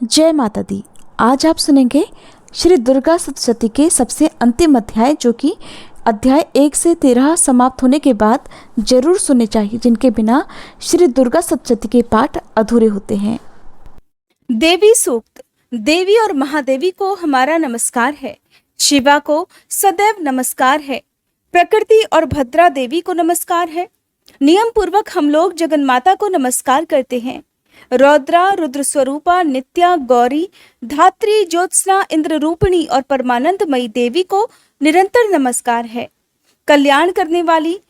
जय माता दी। आज आप सुनेंगे श्री दुर्गा सप्तशती के सबसे अंतिम अध्याय, जो कि अध्याय 1 से 13 समाप्त होने के बाद जरूर सुनने चाहिए, जिनके बिना श्री दुर्गा सप्तशती के पाठ अधूरे होते हैं। देवी सूक्त। देवी और महादेवी को हमारा नमस्कार है। शिवा को सदैव नमस्कार है। प्रकृति और भद्रा देवी को नमस्कार है। नियम पूर्वक हम लोग जगन्माता को नमस्कार करते हैं। रौद्रा, रुद्र स्वरूपा, नित्या, गौरी, धात्री, ज्योत्सना, इंद्र रूपिणी और परमानंदमयी देवी को निरंतर नमस्कार है। कल्याण करने वाली,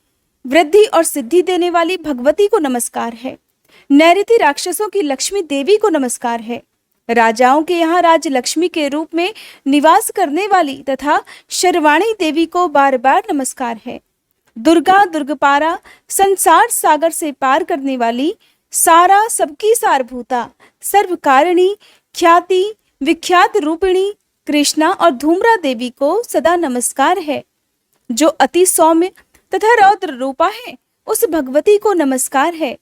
वृद्धि और सिद्धि देने वाली भगवती को नमस्कार है। नैऋति राक्षसों की लक्ष्मी देवी को नमस्कार है। राजाओं के यहाँ राज लक्ष्मी के रूप में निवास करने वाली तथा शर्वाणी देवी को बार बार नमस्कार है। दुर्गा, दुर्गपारा, संसार सागर से पार करने वाली, सारा सबकी सारभूता, सर्वकारिणी, ख्याति विख्यात रूपिणी, कृष्णा और धूम्रा देवी को सदा नमस्कार है। जो अति सौम्य तथा रौद्र रूपा है, उस भगवती को नमस्कार है।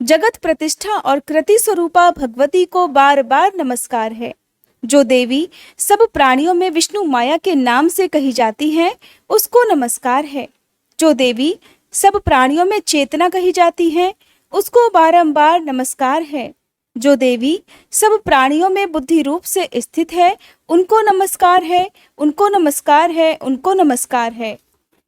जगत प्रतिष्ठा और कृति स्वरूपा भगवती को बार बार नमस्कार है। जो देवी सब प्राणियों में विष्णु माया के नाम से कही जाती है, उसको नमस्कार है। जो देवी सब प्राणियों में चेतना कही जाती है, उसको बारंबार नमस्कार है। जो देवी सब प्राणियों में बुद्धि रूप से स्थित है, उनको नमस्कार है, उनको नमस्कार है, उनको नमस्कार है।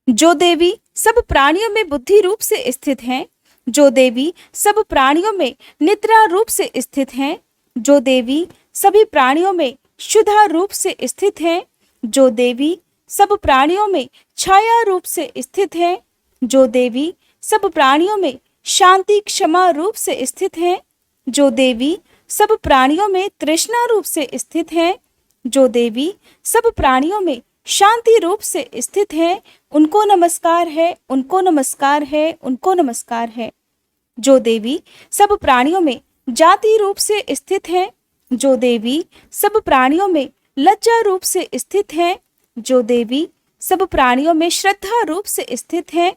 जो देवी सब प्राणियों में बुद्धि रूप से स्थित हैं, जो देवी सब प्राणियों में निद्रा रूप से स्थित हैं, जो देवी सभी प्राणियों में शुद्धा रूप से स्थित हैं, जो देवी सब प्राणियों में छाया रूप से स्थित हैं, जो देवी सब प्राणियों में शांति क्षमा रूप से स्थित हैं, जो देवी सब प्राणियों में तृष्णा रूप से स्थित हैं, जो देवी सब प्राणियों में शांति रूप से स्थित है, उनको नमस्कार है, उनको नमस्कार है, उनको नमस्कार है। जो देवी सब प्राणियों में जाति रूप से स्थित है, जो देवी सब प्राणियों में लज्जा रूप से स्थित है, जो देवी सब प्राणियों में श्रद्धा रूप से स्थित है,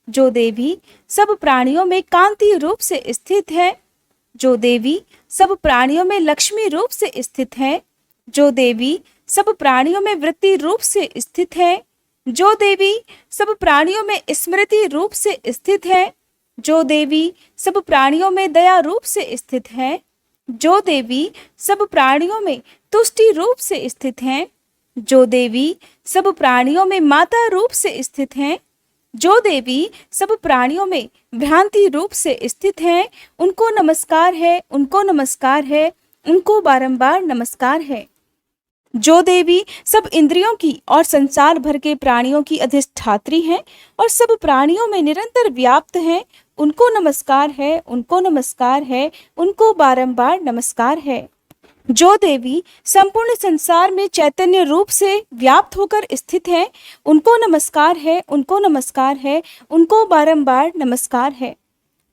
जो देवी सब प्राणियों में कांति रूप से स्थित है, जो देवी सब प्राणियों में लक्ष्मी रूप से स्थित है, जो देवी सब प्राणियों में वृत्ति रूप से स्थित है, जो देवी सब प्राणियों में स्मृति रूप से स्थित है, जो देवी सब प्राणियों में दया रूप से स्थित है, जो देवी सब प्राणियों में तुष्टि रूप से स्थित है, जो देवी सब प्राणियों में माता रूप से स्थित है, जो देवी सब प्राणियों में भ्रांति रूप से स्थित है, उनको नमस्कार है, उनको नमस्कार है, उनको बारंबार नमस्कार है। जो देवी सब इंद्रियों की और संसार भर के प्राणियों की अधिष्ठात्री हैं और सब प्राणियों में निरंतर व्याप्त हैं, उनको नमस्कार है, उनको नमस्कार है, उनको बारंबार नमस्कार है। जो देवी संपूर्ण संसार में चैतन्य रूप से व्याप्त होकर स्थित है, उनको नमस्कार है, उनको नमस्कार है, उनको बारंबार नमस्कार है।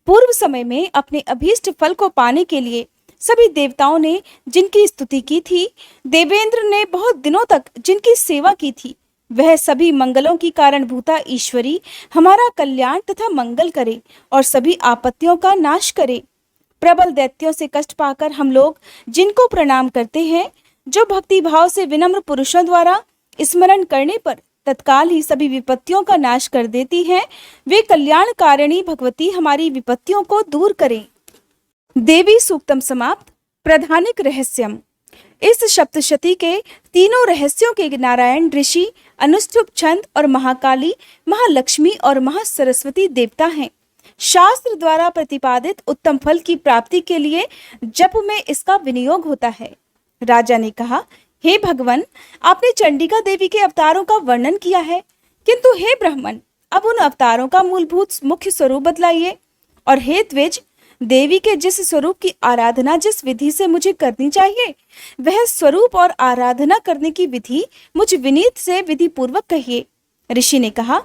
पूर्व समय में अपने अभीष्ट फल को पाने के लिए सभी देवताओं ने जिनकी स्तुति की थी, देवेंद्र ने बहुत दिनों तक जिनकी सेवा की थी, वह सभी मंगलों की कारणभूता ईश्वरी हमारा कल्याण तथा मंगल करे और सभी आपत्तियों का नाश करे। प्रबल दैत्यों से कष्ट पाकर हम लोग जिनको प्रणाम करते हैं, जो भक्ति भाव से विनम्र पुरुषों द्वारा स्मरण करने पर तत्काल ही सभी विपत्तियों का नाश कर देती हैं, वे कल्याणकारिणी भगवती हमारी विपत्तियों को दूर करें। देवी सूक्तम समाप्त। प्रधानिक रहस्यम। इस सप्तशती के तीनों रहस्यों के नारायण ऋषि, अनुष्टुप छंद और महाकाली, महालक्ष्मी और महासरस्वती देवता हैं। शास्त्र द्वारा प्रतिपादित उत्तम फल की प्राप्ति के लिए जप में इसका विनियोग होता है। राजा ने कहा, हे भगवान, आपने चंडिका देवी के अवतारों का वर्णन किया है, किंतु हे ब्राह्मण, अब उन अवतारों का मूलभूत मुख्य स्वरूप बतलाइए। और हे द्विज, देवी के जिस स्वरूप की आराधना जिस विधि से मुझे करनी चाहिए, वह स्वरूप और आराधना करने की विधि मुझ विनीत से विधि पूर्वक कहिए। ऋषि ने कहा,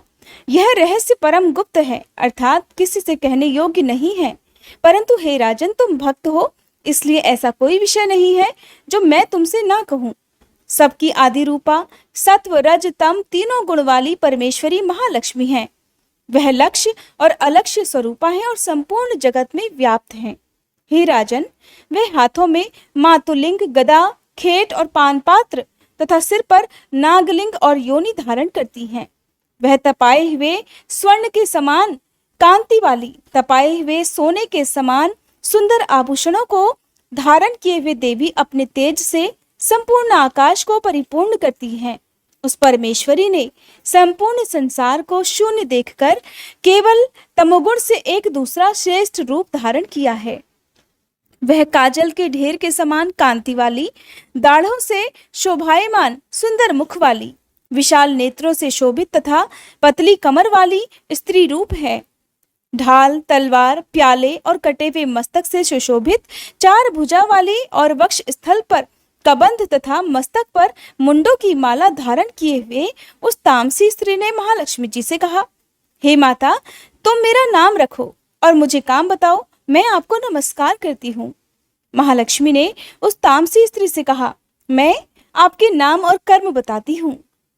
यह रहस्य परम गुप्त है, अर्थात किसी से कहने योग्य नहीं है। परंतु हे राजन, तुम भक्त हो, इसलिए ऐसा कोई विषय नहीं है जो मैं तुमसे ना कहूं। सबकी आदि रूपा सत्व रज तम तीनों गुण वाली परमेश्वरी महालक्ष्मी है। वह लक्ष्य और अलक्ष्य स्वरूपा है और संपूर्ण जगत में व्याप्त है। हे राजन, वे हाथों में मातुलिंग, गदा, खेट और पान पात्र तथा सिर पर नागलिंग और योनि धारण करती हैं। वह तपाए हुए स्वर्ण के समान कांति वाली, तपाए हुए सोने के समान सुंदर आभूषणों को धारण किए हुए देवी अपने तेज से संपूर्ण आकाश को परिपूर्ण करती हैं। उस परमेश्वरी ने संपूर्ण संसार को शून्य देखकर केवल तमोगुण से एक दूसरा श्रेष्ठ रूप धारण किया है। वह काजल के ढेर के समान कांति वाली, दाढ़ों से शोभायमान सुंदर मुख वाली, विशाल नेत्रों से शोभित तथा पतली कमर वाली स्त्री रूप है। ढाल, तलवार, प्याले और कटे हुए मस्तक से सुशोभित, चार भुजा वाली और वक्ष स्थल पर कबंध तथा मस्तक पर मुंडों की माला धारण किए हुए उस तामसी स्त्री ने महालक्ष्मी जी से कहा, हे माता, तुम मेरा नाम रखो और मुझे काम बताओ, मैं आपको नमस्कार करती हूँ। महालक्ष्मी ने उस तामसी स्त्री से कहा, मैं आपके नाम और कर्म बताती हूँ।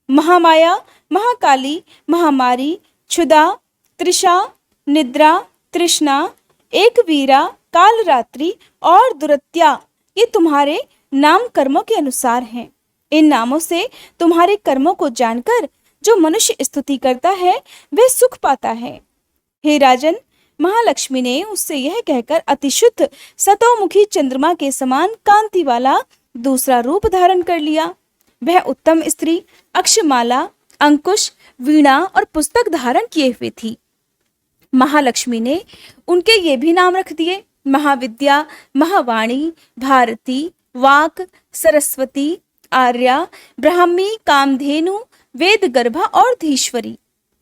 महामाया, महाकाली, महामारी, क्षुधा, तृषा, निद्रा, तृष्णा, एक वीरा, काल रात्रि और दुरत्या, ये तुम्हारे नाम कर्मों के अनुसार हैं। इन नामों से तुम्हारे कर्मों को जानकर जो मनुष्य स्तुति करता है वह सुख पाता है। हे राजन, महालक्ष्मी ने उससे यह कहकर अतिशुद्ध सतोमुखी चंद्रमा के समान कांति वाला दूसरा रूप धारण कर लिया। वह उत्तम स्त्री अक्षमाला, अंकुश, वीणा और पुस्तक धारण किए हुए थी। महालक्ष्मी ने उनके ये भी नाम रख दिए, महाविद्या, महावाणी, भारती, वाक, सरस्वती, आर्या, ब्राह्मी, कामधेनु, वेद गर्भा और धीश्वरी।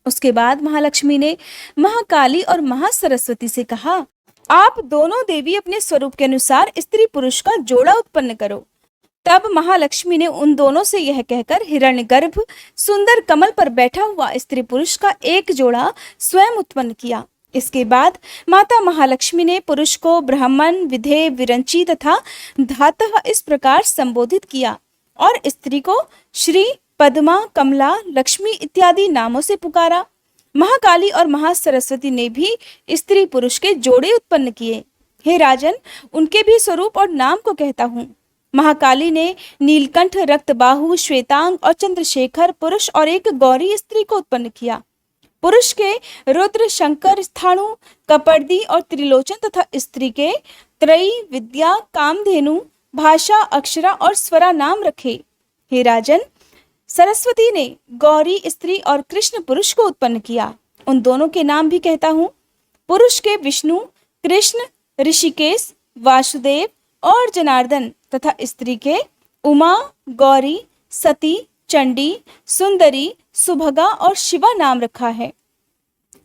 उसके बाद महालक्ष्मी ने महाकाली और महासरस्वती से कहा, आप दोनों देवी अपने स्वरूप के अनुसार स्त्री पुरुष का जोड़ा उत्पन्न करो। तब महालक्ष्मी ने उन दोनों से यह कहकर हिरण्यगर्भ सुंदर कमल पर बैठा हुआ स्त्री पुरुष का एक जोड़ा स्वयं उत्पन्न किया। इसके बाद माता महालक्ष्मी ने पुरुष को ब्राह्मण, विधे, विरंची तथा धातः इस प्रकार संबोधित किया और स्त्री को श्री, पद्मा, कमला, लक्ष्मी इत्यादि नामों से पुकारा। महाकाली और महासरस्वती ने भी स्त्री पुरुष के जोड़े उत्पन्न किए। हे राजन, उनके भी स्वरूप और नाम को कहता हूँ। महाकाली ने नीलकंठ, रक्तबाहु, श्वेतांग और चंद्रशेखर पुरुष और एक गौरी स्त्री को उत्पन्न किया। पुरुष के रुद्र, शंकर, स्थाणु, कपर्दी और त्रिलोचन तथा स्त्री के त्रयी, विद्या, कामधेनु, भाषा, अक्षरा और स्वरा नाम रखे। हे राजन, सरस्वती ने गौरी स्त्री और कृष्ण पुरुष को उत्पन्न किया। उन दोनों के नाम भी कहता हूँ। पुरुष के विष्णु, कृष्ण, ऋषिकेश, वासुदेव और जनार्दन तथा स्त्री के उमा, गौरी, सती, चंडी, सुंदरी, सुभगा और शिवा नाम रखा है।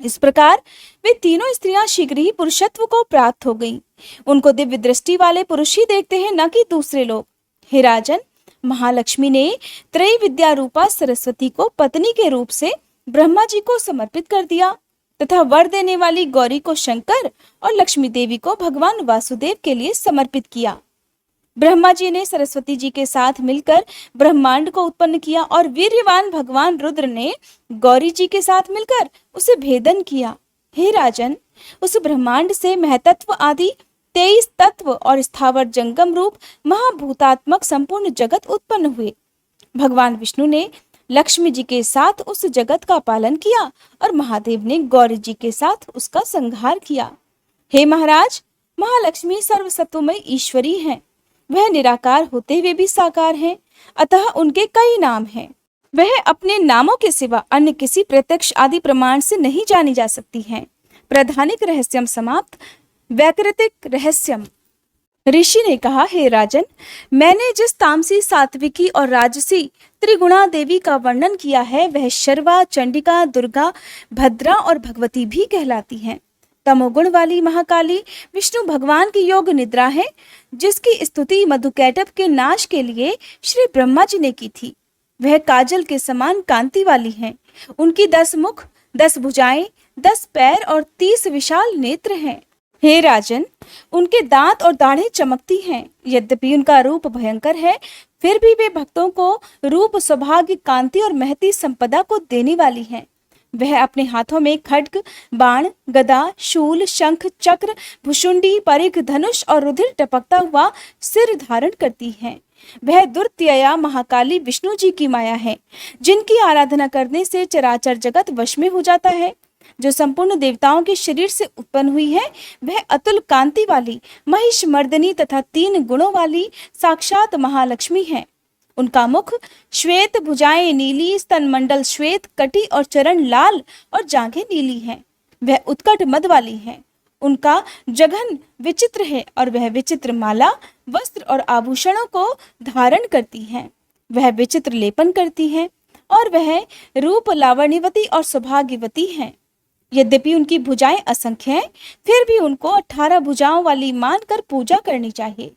इस प्रकार वे तीनों स्त्रियां शीघ्र ही पुरुषत्व को प्राप्त हो गईं। उनको दिव्य दृष्टि वाले पुरुष ही देखते हैं, न कि दूसरे लोग। हे राजन, महालक्ष्मी ने त्रय विद्या रूपा सरस्वती को पत्नी के रूप से ब्रह्मा जी को समर्पित कर दिया तथा वर देने वाली गौरी को शंकर और लक्ष्मी देवी को भगवान वासुदेव के लिए समर्पित किया। ब्रह्मा जी ने सरस्वती जी के साथ मिलकर ब्रह्मांड को उत्पन्न किया और वीर्यवान भगवान रुद्र ने गौरी जी के साथ मिलकर उसे भेदन किया। हे राजन, उस ब्रह्मांड से महतत्व आदि 23 तत्व और स्थावर जंगम रूप महाभूतात्मक संपूर्ण जगत उत्पन्न हुए। भगवान विष्णु ने लक्ष्मी जी के साथ उस जगत का पालन किया और महादेव ने गौरी जी के साथ उसका संहार किया। हे महाराज, महालक्ष्मी सर्वसत्वमय ईश्वरी हैं। वह निराकार होते हुए भी साकार हैं, अतः उनके कई नाम हैं। वह अपने नामों के सिवा अन्य किसी प्रत्यक्ष आदि प्रमाण से नहीं जानी जा सकती हैं। प्रधानिक रहस्यम समाप्त। वैकृतिक रहस्यम। ऋषि ने कहा, हे राजन, मैंने जिस तामसी, सात्विकी और राजसी त्रिगुणा देवी का वर्णन किया है वह शर्वा, चंडिका, दुर्गा, भद्रा और भगवती भी कहलाती हैं। तमोगुण वाली महाकाली विष्णु भगवान की योग निद्रा है, जिसकी स्तुति मधुकैटभ के नाश के लिए श्री ब्रह्मा जी ने की थी। वह काजल के समान कांति वाली हैं। उनकी 10 मुख, 10 भुजाएं, 10 पैर और 30 विशाल नेत्र हैं। हे राजन, उनके दांत और दाढ़ें चमकती हैं। यद्यपि उनका रूप भयंकर है, फिर भी वे भक्तों को रूप, सौभाग्य, कांति और महती संपदा को देने वाली हैं। वह अपने हाथों में खड्ग, बाण, गदा, शूल, शंख, चक्र, भुशुंडी, परिघ, धनुष और रुधिर टपकता हुआ सिर धारण करती हैं। वह दुर्त्यया महाकाली विष्णु जी की माया है, जिनकी आराधना करने से चराचर जगत वश में हो जाता है। जो संपूर्ण देवताओं के शरीर से उत्पन्न हुई है, वह अतुल कांति वाली महिष मर्दनी तथा 3 गुणों वाली साक्षात महालक्ष्मी है। उनका मुख श्वेत, भुजाएं नीली, स्तन मंडल श्वेत, कटी और चरण लाल और जांघें नीली हैं। वह उत्कट मद वाली है। उनका जघन विचित्र है और वह विचित्र माला, वस्त्र और आभूषणों को धारण करती हैं। वह विचित्र लेपन करती हैं और वह रूप लावण्यवती और सौभाग्यवती हैं। यद्यपि उनकी भुजाएं असंख्य हैं, फिर भी उनको 18 भुजाओं वाली मानकर पूजा करनी चाहिए।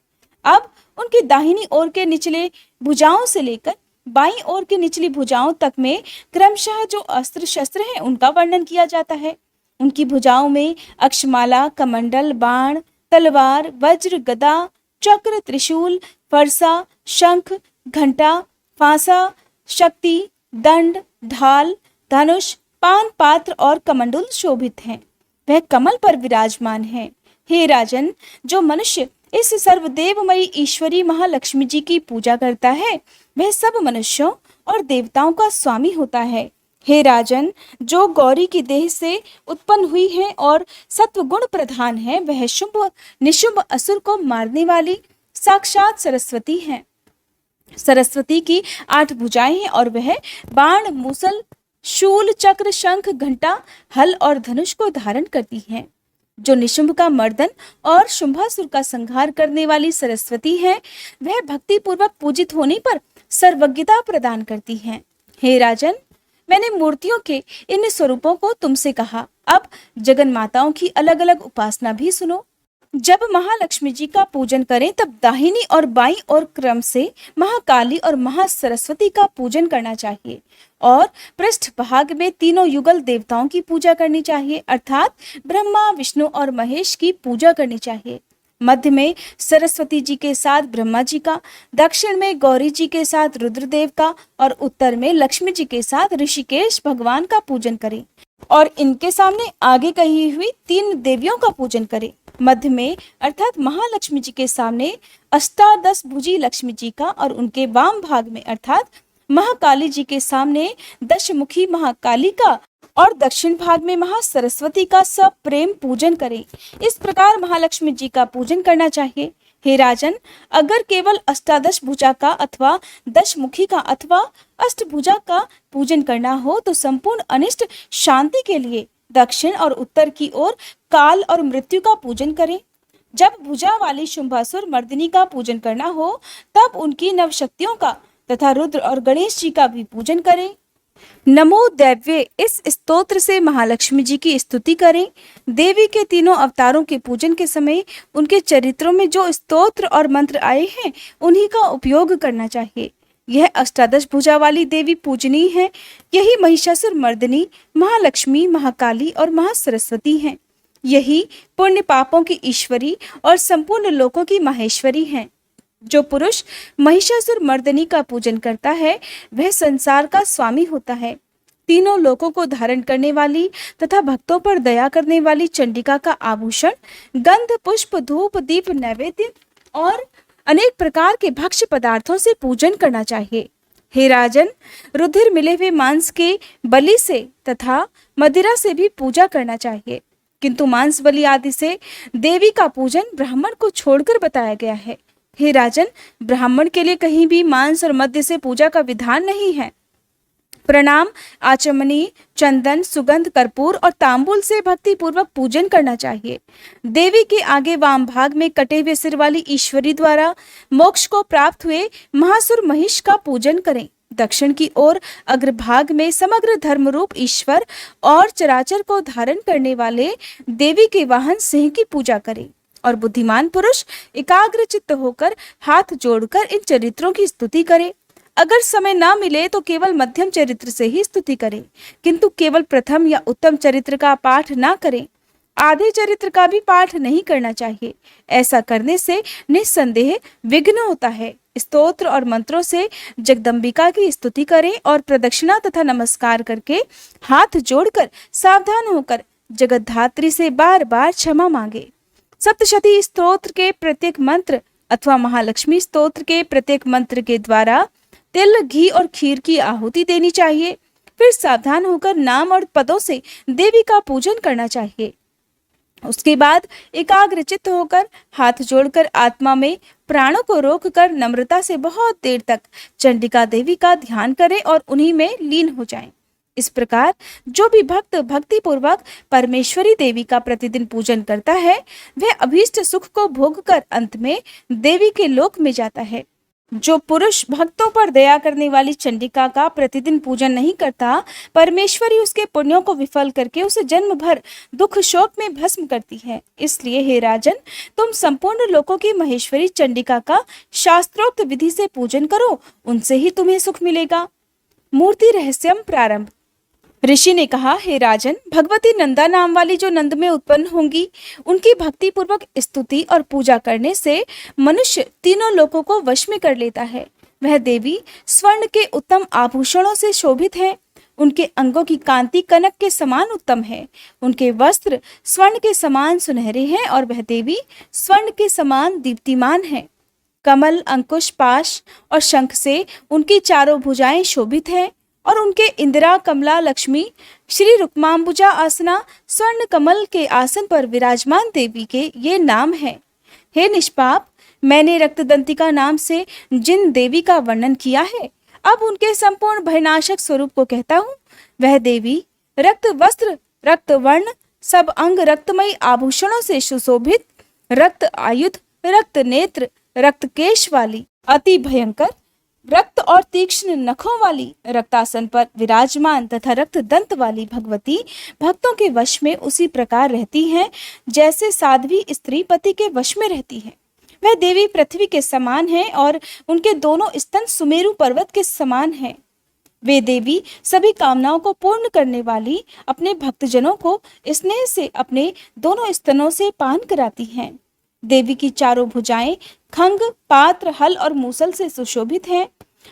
अब उनकी दाहिनी ओर के निचले भुजाओं से लेकर बाईं ओर की निचली भुजाओं तक में क्रमशः जो अस्त्र शस्त्र हैं उनका वर्णन किया जाता है। उनकी भुजाओं में अक्षमाला, कमंडल, बाण, तलवार, वज्र, गदा, चक्र, त्रिशूल, फरसा, शंख, घंटा, फांसा, शक्ति, दंड, ढाल, धनुष, पान पात्र और कमंडल शोभित हैं। वह कमल पर विराजमान है। हे राजन, जो मनुष्य इस सर्वदेवमयी ईश्वरी महालक्ष्मी जी की पूजा करता है, वह सब मनुष्यों और देवताओं का स्वामी होता है। हे राजन, जो गौरी की देह से उत्पन्न हुई है और सत्वगुण प्रधान है, वह शुभ निशुभ असुर को मारने वाली साक्षात सरस्वती है। सरस्वती की 8 भुजाएं हैं और वह बाण, मूसल, शूल, चक्र, शंख, घंटा, हल और धनुष को धारण करती है। जो निशुंभ का मर्दन और शुंभासुर का संहार करने वाली सरस्वती है, वह भक्ति पूर्वक पूजित होने पर सर्वज्ञता प्रदान करती है। हे राजन, मैंने मूर्तियों के इन स्वरूपों को तुमसे कहा। अब जगन माताओं की अलग अलग उपासना भी सुनो। जब महालक्ष्मी जी का पूजन करें तब दाहिनी और बाईं ओर क्रम से महाकाली और महासरस्वती का पूजन करना चाहिए और पृष्ठ भाग में तीनों युगल देवताओं की पूजा करनी चाहिए, अर्थात ब्रह्मा, विष्णु और महेश की पूजा करनी चाहिए। मध्य में सरस्वती जी के साथ ब्रह्मा जी का, दक्षिण में गौरी जी के साथ रुद्रदेव का और उत्तर में लक्ष्मी जी के साथ ऋषिकेश भगवान का पूजन करें और इनके सामने आगे कही हुई 3 देवियों का पूजन करें। मध्य में अर्थात महालक्ष्मी जी के सामने अष्टादश भुजी लक्ष्मी जी का और उनके वाम भाग में अर्थात महाकाली जी के सामने दशमुखी महाकाली का और दक्षिण भाग में महासरस्वती का सब प्रेम पूजन करें। इस प्रकार महालक्ष्मी जी का पूजन करना चाहिए। हे राजन, अगर केवल अष्टादश भुजा का अथवा दशमुखी का अथवा अष्टभुजा का पूजन करना हो तो संपूर्ण अनिष्ट शांति के लिए दक्षिण और उत्तर की ओर काल और मृत्यु का पूजन करें। जब भुजा वाली शुंभासुर मर्दिनी का पूजन करना हो तब उनकी नवशक्तियों का तथा रुद्र और गणेश जी का भी पूजन करें। नमो दैव्ये इस स्तोत्र से महालक्ष्मी जी की स्तुति करें। देवी के तीनों अवतारों के पूजन के समय उनके चरित्रों में जो स्तोत्र और मंत्र आए हैं उन्हीं का उपयोग करना चाहिए। यह अष्टादश भुजा वाली देवी पूजनीय है। यही महिषासुर मर्दिनी, महालक्ष्मी, महाकाली और महासरस्वती हैं। यही पुण्य पापों की ईश्वरी और संपूर्ण लोकों की माहेश्वरी हैं। जो पुरुष महिषासुर मर्दिनी का पूजन करता है वह संसार का स्वामी होता है। तीनों लोकों को धारण करने वाली तथा भक्तों पर दया करने वाली चंडिका का आभूषण गंध, पुष्प, धूप, दीप, नैवेद्य और अनेक प्रकार के भक्ष्य पदार्थों से पूजन करना चाहिए। हे राजन, रुधिर मिले हुए मांस के बलि से तथा मदिरा से भी पूजा करना चाहिए, किंतु मांस बलि आदि से देवी का पूजन ब्राह्मण को छोड़कर बताया गया है। हे राजन, ब्राह्मण के लिए कहीं भी मांस और मद्य से पूजा का विधान नहीं है। प्रणाम, आचमनी, चंदन, सुगंध, कर्पूर और तांबुल से भक्ति पूर्वक पूजन करना चाहिए। देवी के आगे वाम भाग में कटे हुए सिर वाली ईश्वरी द्वारा मोक्ष को प्राप्त हुए महासुर महिष का पूजन करें। दक्षिण की ओर अग्रभाग में समग्र धर्म रूप ईश्वर और चराचर को धारण करने वाले देवी के वाहन सिंह की पूजा करें और बुद्धिमान पुरुष एकाग्र चित्त होकर हाथ जोड़कर इन चरित्रों की स्तुति करे। अगर समय ना मिले तो केवल मध्यम चरित्र से ही स्तुति करें, किंतु केवल प्रथम या उत्तम चरित्र का पाठ ना करें। आधे चरित्र का भी पाठ नहीं करना चाहिए। ऐसा करने से निस्संदेह विघ्न होता है। स्तोत्र और मंत्रों से जगदम्बिका की स्तुति करें और प्रदक्षिणा तथा नमस्कार करके हाथ जोड़कर सावधान होकर जगतधात्री से बार बार क्षमा मांगे। सप्तशती स्तोत्र के प्रत्येक मंत्र अथवा महालक्ष्मी स्तोत्र के प्रत्येक मंत्र के द्वारा तिल, घी और खीर की आहुति देनी चाहिए। फिर सावधान होकर नाम और पदों से देवी का पूजन करना चाहिए। उसके बाद एकाग्रचित्त होकर हाथ जोड़कर आत्मा में प्राणों को रोककर नम्रता से बहुत देर तक चंडिका देवी का ध्यान करें और उन्हीं में लीन हो जाएं। इस प्रकार जो भी भक्त भक्ति पूर्वक परमेश्वरी देवी का प्रतिदिन पूजन करता है वह अभीष्ट सुख को भोगकर अंत में देवी के लोक में जाता है। जो पुरुष भक्तों पर दया करने वाली चंडिका का प्रतिदिन पूजन नहीं करता, परमेश्वरी उसके पुण्यों को विफल करके उसे जन्म भर दुख शोक में भस्म करती है। इसलिए हे राजन, तुम संपूर्ण लोकों की महेश्वरी चंडिका का शास्त्रोक्त विधि से पूजन करो, उनसे ही तुम्हें सुख मिलेगा। मूर्ति रहस्यम प्रारंभ। ऋषि ने कहा, हे राजन, भगवती नंदा नाम वाली जो नंद में उत्पन्न होंगी, उनकी भक्ति पूर्वक स्तुति और पूजा करने से मनुष्य तीनों लोकों को वश में कर लेता है। वह देवी स्वर्ण के उत्तम आभूषणों से शोभित है। उनके अंगों की कांति कनक के समान उत्तम है। उनके वस्त्र स्वर्ण के समान सुनहरे हैं और वह देवी स्वर्ण के समान दीप्तिमान है। कमल, अंकुश, पाश और शंख से उनकी चारों भुजाएं शोभित हैं और उनके इंदिरा, कमला, लक्ष्मी, श्री रुक्मांबुजा आसना, स्वर्ण कमल के आसन पर विराजमान देवी के ये नाम हैं। हे निष्पाप, मैंने रक्तदंतिका नाम से जिन देवी का वर्णन किया है, अब उनके संपूर्ण भयनाशक स्वरूप को कहता हूँ। वह देवी रक्त वस्त्र, रक्त वर्ण, सब अंग रक्तमयी आभूषणों से सुशोभित, रक्त आयुध, रक्त नेत्र, रक्त केश वाली, अति भयंकर, रक्त और तीक्ष्ण नखों वाली, रक्तासन पर विराजमान तथा रक्त दंत वाली भगवती भक्तों के वश में उसी प्रकार रहती हैं जैसे साध्वी स्त्री पति के वश में रहती है। वह देवी पृथ्वी के समान है और उनके दोनों स्तन सुमेरु पर्वत के समान हैं। वे देवी सभी कामनाओं को पूर्ण करने वाली अपने भक्तजनों को स्नेह से अपने दोनों स्तनों से पान कराती हैं। देवी की चारों भुजाएं खंग, पात्र, हल और मूसल से सुशोभित हैं।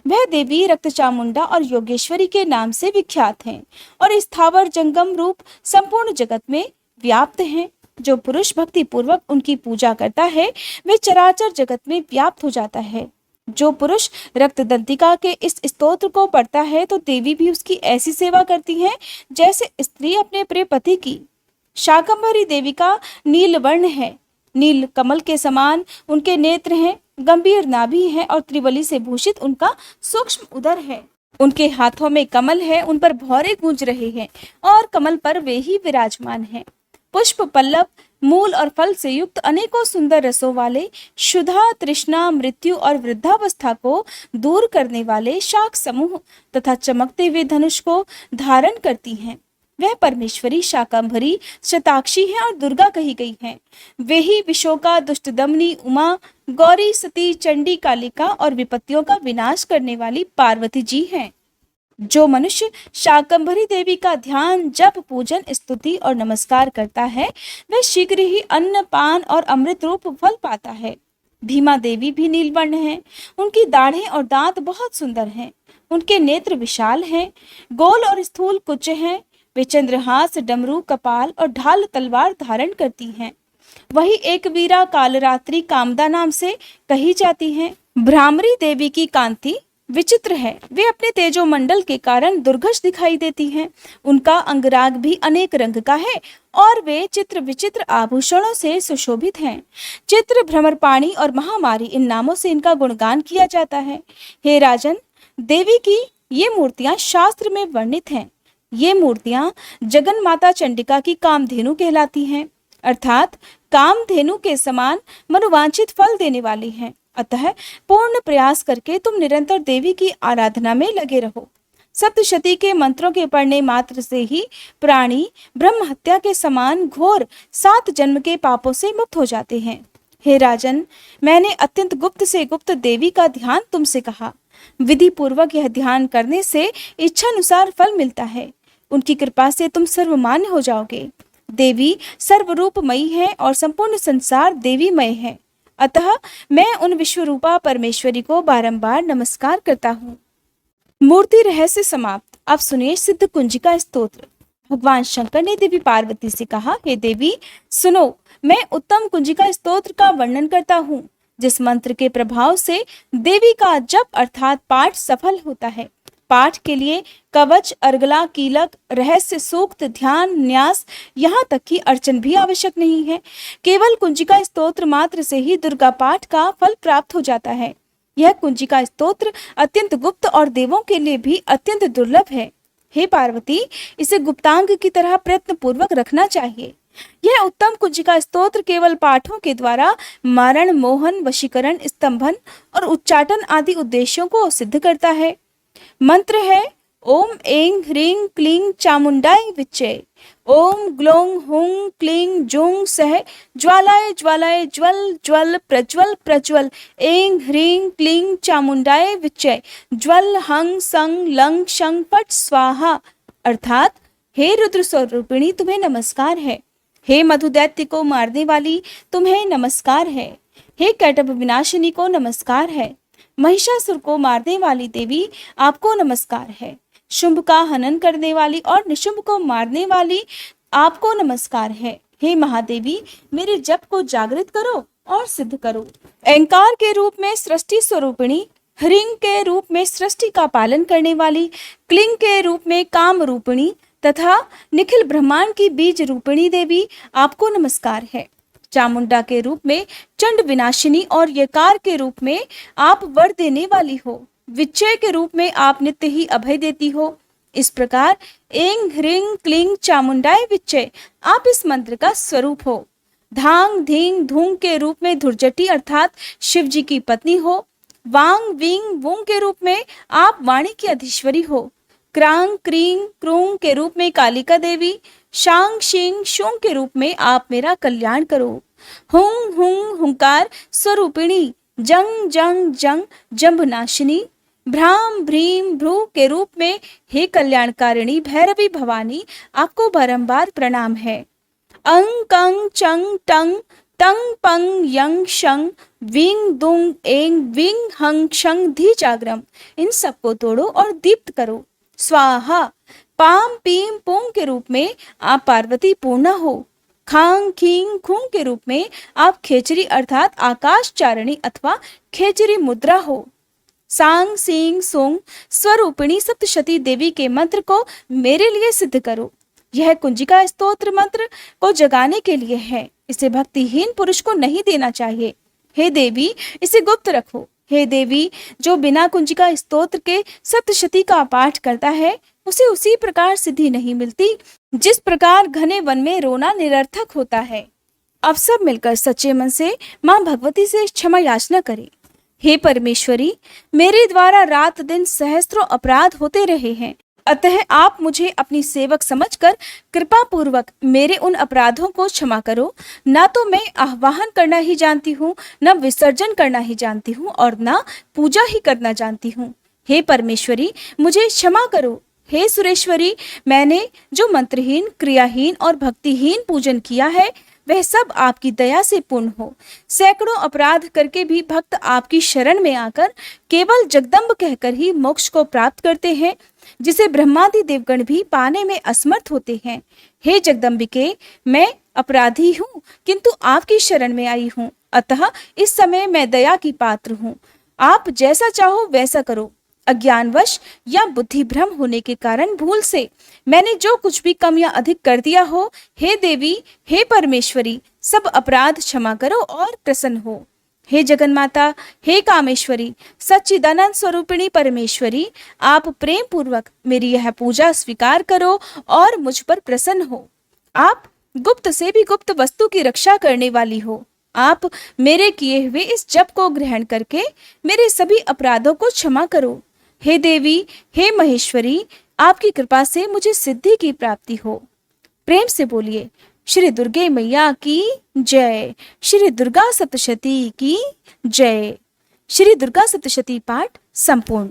वह देवी रक्त चामुंडा और योगेश्वरी के नाम से विख्यात हैं और स्थावर जंगम रूप संपूर्ण जगत में व्याप्त हैं। जो पुरुष भक्ति पूर्वक उनकी पूजा करता है वह चराचर जगत में व्याप्त हो जाता है। जो पुरुष रक्तदंतिका के इस स्तोत्र को पढ़ता है तो देवी भी उसकी ऐसी सेवा करती है जैसे स्त्री अपने प्रिय पति की। शाकंभरी देवी का नील वर्ण है, नील कमल के समान उनके नेत्र हैं, गंभीर नाभि है और त्रिवली से भूषित उनका सूक्ष्म उदर है। उनके हाथों में कमल है, उन पर भौरे गूंज रहे हैं और कमल पर वे ही विराजमान हैं। पुष्प, पल्लव, मूल और फल से युक्त अनेकों सुंदर रसों वाले, क्षुधा, तृष्णा, मृत्यु और वृद्धावस्था को दूर करने वाले शाक समूह तथा चमकते हुए धनुष को धारण करती हैं। वह परमेश्वरी शाकंभरी, शताक्षी है और दुर्गा कही गई हैं। वे ही विशोका, दुष्टदमनी, उमा, गौरी, सती, चंडी, कालिका और विपत्तियों का विनाश करने वाली पार्वती जी हैं। जो मनुष्य शाकंभरी देवी का ध्यान, जप, पूजन, स्तुति और नमस्कार करता है वह शीघ्र ही अन्न, पान और अमृत रूप फल पाता है। भीमा देवी भी नीलवर्ण है। उनकी दाढ़ें और दांत बहुत सुंदर हैं। उनके नेत्र विशाल हैं, गोल और स्थूल कुच हैं। वे चंद्रहास, डमरू, कपाल और ढाल तलवार धारण करती हैं। वही एक वीरा कालरात्रि कामदा नाम से कही जाती हैं। भ्रामरी देवी की कांति विचित्र है। वे अपने तेजोमंडल के कारण दुर्घष दिखाई देती हैं। उनका अंगराग भी अनेक रंग का है और वे चित्र विचित्र आभूषणों से सुशोभित हैं। चित्र, भ्रमरपाणी और महामारी इन नामों से इनका गुणगान किया जाता है। हे राजन, देवी की ये मूर्तियां शास्त्र में वर्णित हैं। ये मूर्तियां जगन माता चंडिका की कामधेनु कहलाती हैं, अर्थात कामधेनु के समान मनोवांछित फल देने वाली हैं। अतः पूर्ण प्रयास करके तुम निरंतर देवी की आराधना में लगे रहो। सप्तशती के मंत्रों के पढ़ने मात्र से ही प्राणी ब्रह्म हत्या के समान घोर 7 जन्म के पापों से मुक्त हो जाते हैं। हे राजन, मैंने अत्यंत गुप्त से गुप्त देवी का ध्यान तुमसे कहा। विधि पूर्वक यह ध्यान करने से इच्छानुसार फल मिलता है। उनकी कृपा से तुम सर्वमान्य हो जाओगे। देवी सर्वरूपमयी है और संपूर्ण संसार देवीमय है। अतः मैं उन विश्वरूपा परमेश्वरी को बारंबार नमस्कार करता हूँ। मूर्ति रहस्य समाप्त। अब सुनिए सिद्ध कुंजिका स्तोत्र। भगवान शंकर ने देवी पार्वती से कहा, हे देवी सुनो, मैं उत्तम कुंजिका स्तोत्र का वर्णन करता हूँ, जिस मंत्र के प्रभाव से देवी का जप अर्थात पाठ सफल होता है। पाठ के लिए कवच, अर्गला, कीलक, रहस्य, सूक्त, ध्यान, न्यास, यहाँ तक कि अर्चन भी आवश्यक नहीं है। केवल कुंजिका स्तोत्र मात्र से ही दुर्गा पाठ का फल प्राप्त हो जाता है। यह कुंजिका स्तोत्र अत्यंत गुप्त और देवों के लिए भी अत्यंत दुर्लभ है। हे पार्वती, इसे गुप्तांग की तरह प्रयत्न पूर्वक रखना चाहिए। यह उत्तम कुंजिका स्तोत्र केवल पाठों के द्वारा मारण, मोहन, वशीकरण, स्तंभन और उच्चाटन आदि उद्देश्यों को सिद्ध करता है। मंत्र है ओम ऐं ह्रीं क्लीं चामुंडाय विच्चे। ओम ग्लौं हुं क्लीं जुं सह ज्वालाय ज्वालाय ज्वल ज्वल प्रज्वल प्रज्वल। ऐं ह्रीं क्लीं चामुंडाय विच्चे ज्वल हं सं लं शं फट स्वाहा। अर्थात हे रुद्र स्वरूपिणी तुम्हें नमस्कार है। हे मधु दैत्य को मारने वाली तुम्हें नमस्कार है। हे कैटभ विनाशिनी को नमस्कार है। महिषासुर को मारने वाली देवी आपको नमस्कार है। शुंभ का हनन करने वाली और निशुंभ को मारने वाली आपको नमस्कार है। हे महादेवी, मेरे जप को जागृत करो और सिद्ध करो। अहंकार के रूप में सृष्टि स्वरूपिणी, ह्रीं के रूप में सृष्टि का पालन करने वाली, क्लीं के रूप में काम रूपिणी तथा निखिल ब्रह्मांड की बीज रूपिणी देवी आपको नमस्कार है। चामुंडा के रूप में चंड विनाशिनी और यकार के रूप में आप वर देने वाली हो। विच्चय के रूप में आप नित्य ही अभय देती हो। इस प्रकार ऐं ह्रीं क्लीं चामुंडाय विच्चय आप इस मंत्र का स्वरूप हो। धांग धींग धूंग के रूप में धुर्जटी अर्थात शिव जी की पत्नी हो। वांग वींग वूंग के रूप में आप वाणी की अधीश्वरी हो। क्रांग क्रीं क्रूंग के रूप में कालिका देवी, शांग शींग शूंग के रूप में आप मेरा कल्याण करो। हुं हुं हुंकार स्वरूपिणी, जंग जंग जंग जंभनाशिनी, भ्राम भ्रीम भ्रू के रूप में हे कल्याणकारिणी भैरवी भवानी आपको बारंबार प्रणाम है। अंग कंग चंग टंग तंग पंग यंग शंग विंग दुंग एंग विंग हंग शंग धी जागरम, इन सबको तोड़ो और दीप्त करो। स्वाहा। पाम पीम पोंग के रूप में आप पार्वती पूर्णा हो। खांग खींग खूंग के रूप में आप खेचरी अर्थात आकाश चारणी अथवा खेचरी मुद्रा हो। सांग सींग सोंग स्वरूपिणी सप्तशती देवी के मंत्र को मेरे लिए सिद्ध करो। यह कुंजिका स्तोत्र मंत्र को जगाने के लिए है। इसे भक्तिहीन पुरुष को नहीं देना चाहिए। हे देवी, इसे गुप्त रखो। हे देवी, जो बिना कुंजिका स्तोत्र के सप्तशती का पाठ करता है उसे उसी प्रकार सिद्धि नहीं मिलती जिस प्रकार घने वन में रोना निरर्थक होता है। अब सब मिलकर सच्चे मन से मां भगवती से क्षमा याचना करें। हे परमेश्वरी, मेरे द्वारा रात दिन सहस्त्रों अपराध होते रहे हैं, अतः आप मुझे अपनी सेवक समझकर कृपा पूर्वक मेरे उन अपराधों को क्षमा करो। न तो मैं आह्वान करना ही जानती हूँ, न विसर्जन करना ही जानती हूँ और न पूजा ही करना जानती हूँ। हे परमेश्वरी, मुझे क्षमा करो। हे सुरेश्वरी, मैंने जो मंत्रहीन, क्रियाहीन और भक्तिहीन पूजन किया है वह सब आपकी दया से पूर्ण हो। सैकड़ों अपराध करके भी भक्त आपकी शरण में आकर केवल जगदम्ब कहकर ही मोक्ष को प्राप्त करते हैं, जिसे ब्रह्मादि देवगण भी पाने में असमर्थ होते हैं। हे जगदम्बिके, मैं अपराधी हूँ किंतु आपकी शरण में आई हूँ, अतः इस समय मैं दया की पात्र हूँ। आप जैसा चाहो वैसा करो। अज्ञानवश या बुद्धि भ्रम होने के कारण भूल से मैंने जो कुछ भी कम या अधिक कर दिया हो, हे देवी, हे परमेश्वरी, सब अपराध क्षमा करो और प्रसन्न हो। हे जगन्माता, हे कामेश्वरी, सच्चिदानंद स्वरूपिणी परमेश्वरी, आप प्रेम पूर्वक मेरी यह पूजा स्वीकार करो और मुझ पर प्रसन्न हो। आप गुप्त से भी गुप्त वस्तु की रक्षा करने वाली हो। आप मेरे किए हुए इस जप को ग्रहण करके मेरे सभी अपराधों को क्षमा करो। हे देवी, हे महेश्वरी, आपकी कृपा से मुझे सिद्धि की प्राप्ति हो। प्रेम से बोलिए श्री दुर्गे मैया की जय। श्री दुर्गा सप्तशती की जय। श्री दुर्गा सप्तशती पाठ संपूर्ण।